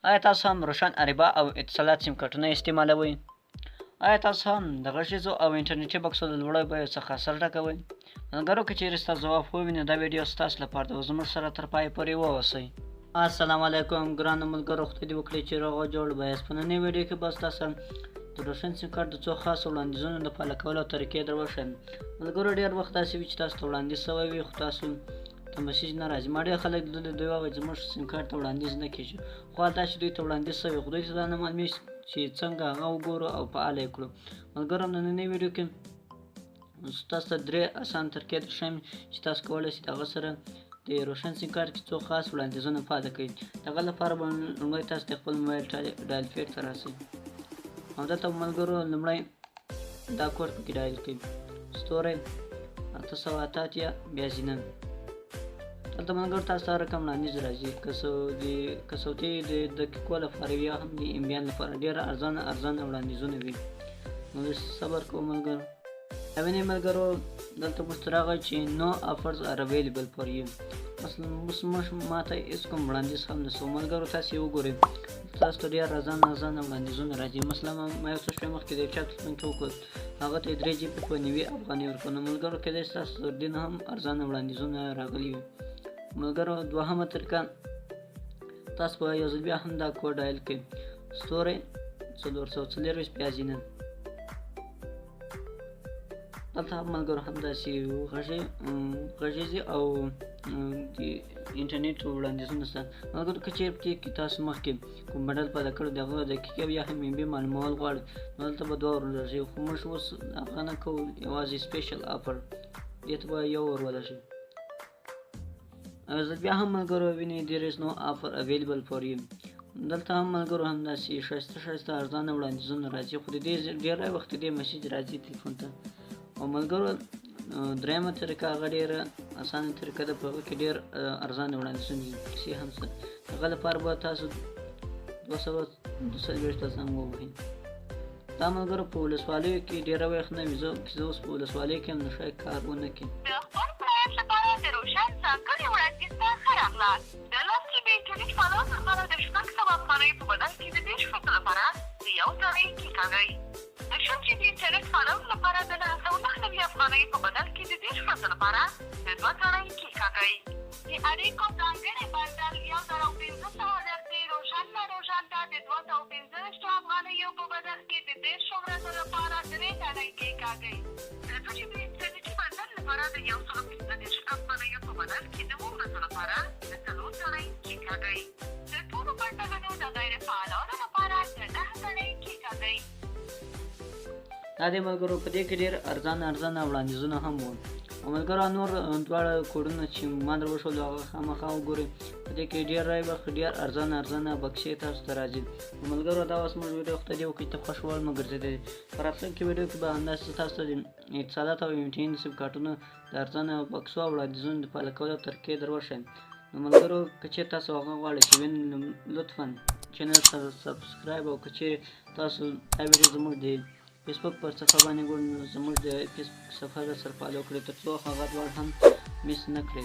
آیا تاسو هم روشن اریبا او اتصالات سیم کارتونه استعمالوئ؟ آیا تاسو هم د غږیزو او انټرنیټي بکسو د لوړو بیو څخه سر ټکوئ؟ ملګرو که چیرې ستاسو ځواب هو وي نو دا ویډیو ستاسو لپاره ده او زموږ سره تر پایه پورې واوسئ. السلام علیکم ګرانو ملګرو، خدای دې وکړي چې روغ او جوړ اوسئ. په نننۍ ویډیو کې به ستاسو د روشن سیم کارت د څو خاصو وړاندیزونو د فعاله کولو طریقې در وښیم. ملګرو ډېر وخت داسې وي چې تاسو ته وړاندیز سوی وي خو تاسو ته مسیج نه راځي. ما ډېر خلک لیدلي دوی وایي زموږ سیم کارت ته وړاندیز نه کېږي، خو حال دا چې دوی ته وړاندیز سوی خو دوی ته دا نه معلومیږي چې څنګه هغه وګورو او فعال یې کړو. ملګرو د نننۍ ویډیو کې تاسو ته 3 اسان طریقې درښیم چې تاسو کولی شئ د هغه سره د روشن سیم کارت کې څو خاص وړاندیزونه فعاله کړئ. د هغه لپاره به لومړی تاسو د خپل موبایل ډایل پیډ ته راسئ او دلته ملګرو لومړی دا کوډ پکې ډایل کړئ: ستوری 888 بیا زینه. دلته ملګرو تاسو ته رقم وړاندیز راځي که صوتي د دقیقو لپاره یا هم د امبیان لپاره ډېره ارزانه وړاندیزونه وي. نو صبر کوو ملګرو. وینئ ملګرو دلته موږ ته راغی چې نو افرز ار اویلیبل فار یو. مثلا موږ ماته هېڅ کوم وړاندیز هم نشو. ملګرو تاسو یې وګورئ تاسو ته ډېر ارزانه وړاندیزونه راځي. مثلا ما یو څه شپې مخکې د یو چا پوښتنه وکړه، هغه ته یې 3 GB په 90 افغانۍ ورکړه. نو ملګرو کېدای شي تاسو تر دې نه هم ارزانه وړاندیزونه راغلي وي. ملګرو دوهمه طریقه، تاسو به یو ځل بیا هم دا کوډ ډایل کړئ: ستوری 440 بیا زینه. دلته هم ملګرو همداسې غږیزې او د انټرنیټ وړاندیزونه شته. ملګرو که چیرې کې تاسو مخکې کوم بډل پیدا کړی د هغه دقیقې یا هم MB معلومول غواړئ نو دلته به 2 ورولږئ، خو موږ اوس هغه نه کوو، یوازې سپیشل آفر دې ته به 1 ورولږئ. بیا هم ملګرو وینئ there is no offer available for you. دلته هم ملګرو همداسې ښایسته ارزانه وړاندیزونه راځي، خو د دې ډېری وخت دې مسیج راځي تلیفون ته. او ملګرو درېیمه طریقه هغه ډېره اسانه طریقه ده، په هغه کې ډېر ارزانه وړاندیزونه دي، پیسې هم شته. هغه لپاره به تاسو 242 زنګ ووهئ. دا ملګرو په ولسوالیو کې ډېره وخت نه وي، زه اوس په ولسوالیو کې هم نو شاید کار ونه کړي. د روشن ځانګړي وړاندیز ته ښه راغلاست. د لاس کې د انټرنیټ فعالولو لپاره د 600 افغانیو په بدل کې د 30 ورځو لپاره د 1 تڼۍ کېکاږئ. د 6 GB انټرنیټ فعالولو لپاره د 999 افغانیو په بدل کې د 30 ورځو لپاره د 2 تڼۍ کېکاږئ. د اړیکو ځانګړی بندل 1500 درجې روشن ته د 215 افغانیو په بدل کې د 30 ورځو لپاره 3 تڼۍ کېکاږئ. د 2 GB انټرنیټي بندل لپاره د 115 افغانیو په بدل کې د 9 ورځو لپاره د 4 تڼۍ کېکاږئ. د ټولو بندلونو د غیر فعالولو لپاره د 9 تڼۍ کېکاږئ. دا دی ملګرو په دې کې ډېر ارزانه وړاندیزونه هم وو. او ملګرو نور دواړه کوډونه چې ما در وښودل هغه خامخا وګورئ. په دې کې ډېری وخت ډېر ارزانه بکسې تاسو ته راځي. ملګرو دا اوس موږ ویډیو خدای دې وکړي ته خوښ وړ مه ګرځېدئ. په راتلونکي ویډیو کې به همداسې تاسو ته د اتصالات او MTN سیم کارتونو د ارزانه بکسو او وړاندیزونو د فعاله کولو طریقې در وښیم. نو ملګرو که چیرې تاسو هغه غواړئ چې وینئ نو لطفا چینل سره سبسکرایب، او که چیرې تاسو دا ویډیو زموږ د فیسبوک پر صفحه باندې ګورئ نو زموږ د فیسبوک صفحه در سره فالو کړئ تر څو هغه دواړه هم میس نه کړئ.